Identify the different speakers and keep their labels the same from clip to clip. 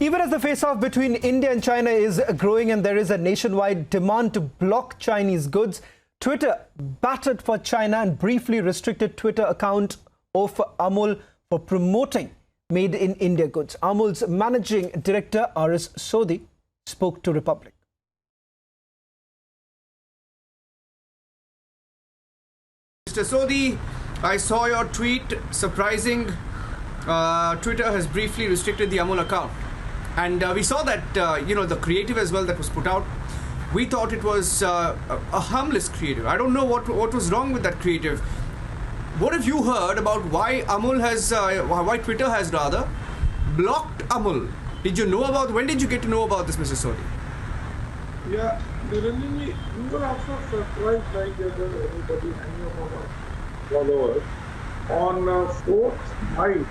Speaker 1: Even as the face-off between India and China is growing and there is a nationwide demand to block Chinese goods, Twitter batted for China and briefly restricted Twitter account of Amul for promoting made in India goods. Amul's managing director R.S. Sodhi spoke to Republic.
Speaker 2: Mr. Sodhi, I saw your tweet. Surprising. Twitter has briefly restricted the Amul account. And we saw that, the creative as well that was put out. We thought it was a harmless creative. I don't know what was wrong with that creative. What have you heard about why why Twitter has rather blocked Amul? Did you know about, when did you get to know about this, Mr. Sodhi?
Speaker 3: Yeah, Niranjan, we were also surprised like anybody, any of our followers. On 4th night,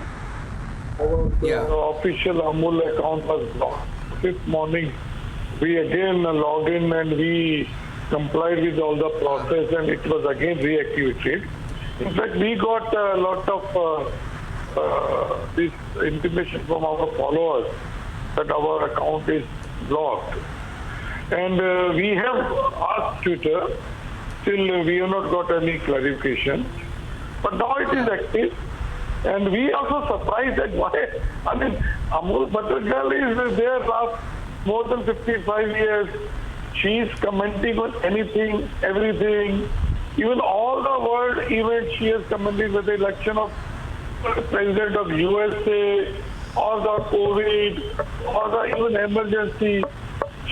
Speaker 3: our official Amul account was blocked. 5th morning, we again logged in and we complied with all the process and it was again reactivated. In fact, we got a lot of this intimation from our followers that our account is blocked. And we have asked Twitter, still we have not got any clarification. But now it is active. And we also surprised that why, Amul Butter Girl is there last more than 55 years. She is commenting on anything, everything. Even all the world events she has commented with the election of President of USA, or the COVID, or the even emergency.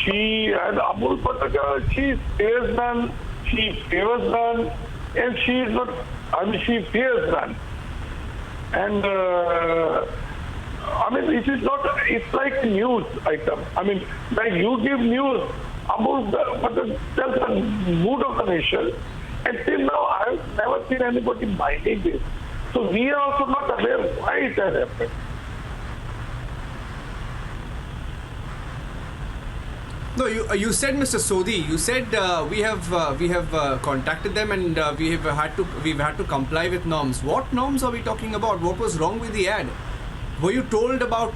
Speaker 3: She and Amul Butter Girl, she spares none, she favors none, and she is not, she fears none. And it is not, it's like news item. Like you give news, Amul Butter tells the mood of the nation. And till now, I have never seen anybody minding this. So we are also not aware why it has happened.
Speaker 2: No, you said, Mr. Sodhi, you said we have contacted them and we've had to comply with norms. What norms are we talking about? What was wrong with the ad? Were you told about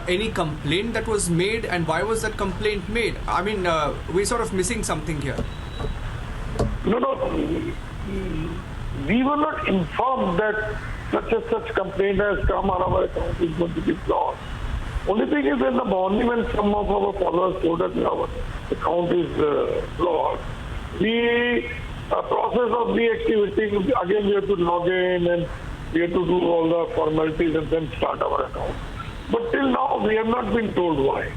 Speaker 2: any complaint that was made, and why was that complaint made? We're sort of missing something here.
Speaker 3: No. We were not informed that such and such complaint has come on our account is going to be blocked. Only thing is, in the morning when some of our followers told us our account is blocked, the process of reactivating, again we have to log in and we have to do all the formalities and then start our account. But till now, we have not been told why.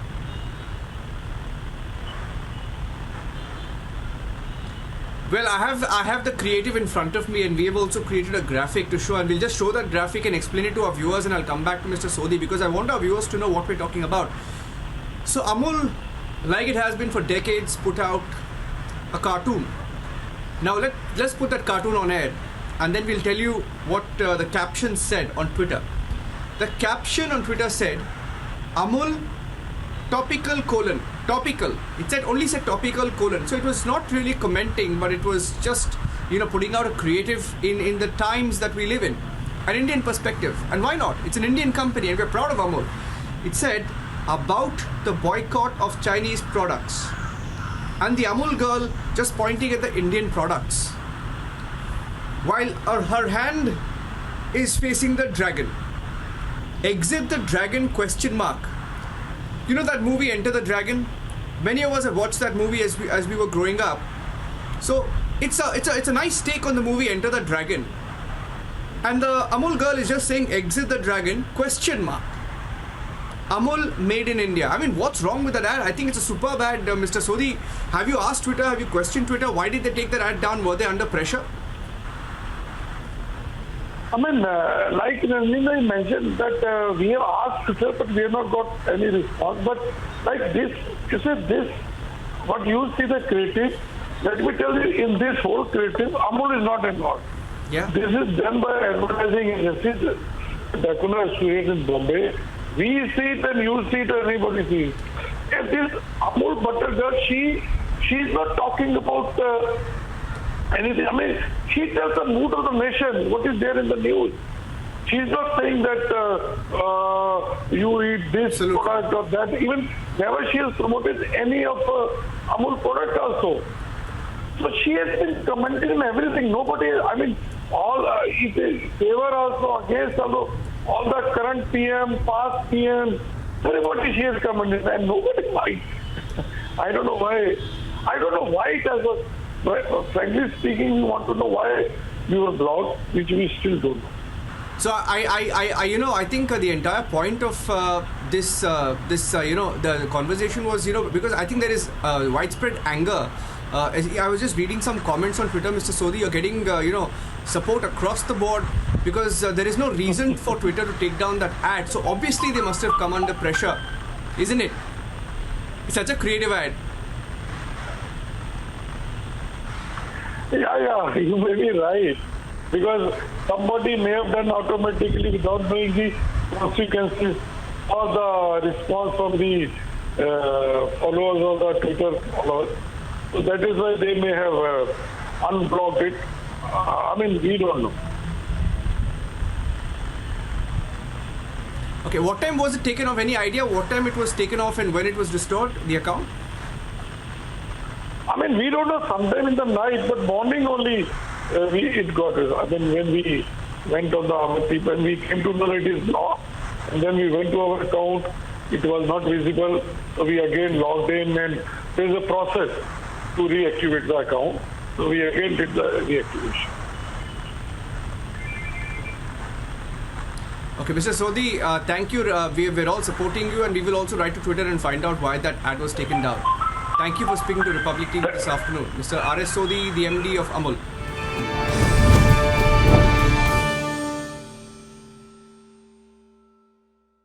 Speaker 2: Well, I have the creative in front of me, and we have also created a graphic to show, and we'll just show that graphic and explain it to our viewers, and I'll come back to Mr. Sodhi because I want our viewers to know what we're talking about. So Amul, like it has been for decades, put out a cartoon. Now let's put that cartoon on air, and then we'll tell you what the caption said on Twitter. The caption on Twitter said, Amul topical. It only said topical. So it was not really commenting, but it was just, putting out a creative in the times that we live in, an Indian perspective. And why not? It's an Indian company and we're proud of Amul. It said about the boycott of Chinese products. And the Amul girl just pointing at the Indian products, while her hand is facing the dragon. Exit the dragon ? You know that movie Enter the Dragon? Many of us have watched that movie as we were growing up. So it's a nice take on the movie Enter the Dragon. And the Amul girl is just saying exit the dragon ? Amul made in India. What's wrong with that ad? I think it's a superb ad, Mr. Sodhi. Have you asked Twitter, have you questioned Twitter? Why did they take that ad down? Were they under pressure?
Speaker 3: Like Niranjan mentioned that we have asked Twitter, but we have not got any response. But like this, what you see the creative, let me tell you, in this whole creative, Amul is not involved.
Speaker 2: Yeah.
Speaker 3: This is done by advertising agencies, Dakuna Association in Bombay. We see it and you see it, anybody sees it. And this Amul Butter Girl, she's not talking about anything. She tells the mood of the nation, what is there in the news. She's not saying that you eat this
Speaker 2: Absolutely.
Speaker 3: product or that. Even never she has promoted any of Amul product also. So she has been commenting on everything. Nobody, I mean, all if they favor also, against also, all the current PM, past PM, everybody she has commented, and nobody likes. I don't know why. I don't know why it has. Frankly speaking, we want to know why we were blocked, which we still don't know.
Speaker 2: So I think the entire point of the conversation was, because I think there is widespread anger. I was just reading some comments on Twitter, Mr. Sodhi. You're getting, support across the board because there is no reason for Twitter to take down that ad. So obviously they must have come under pressure, isn't it? It's such a creative ad.
Speaker 3: Yeah, you may be right. Because somebody may have done automatically without knowing the consequences or the response from the followers or the Twitter followers. So that is why they may have unblocked it. I mean, we don't know.
Speaker 2: Okay, what time was it taken off? Any idea what time it was taken off and when it was restored, the account?
Speaker 3: I mean, we don't know, sometime in the night, but morning only it got us. I mean, when we went on the Amati, when we came to know it is blocked, and then we went to our account, it was not visible, so we again logged in, and there's a process to reactivate the account. So we again did the reactivation.
Speaker 2: Okay, Mr. Sodhi, thank you. We're all supporting you, and we will also write to Twitter and find out why that ad was taken down. Thank you for speaking to Republic TV this afternoon. Mr. R.S. Sodhi, the MD of Amul.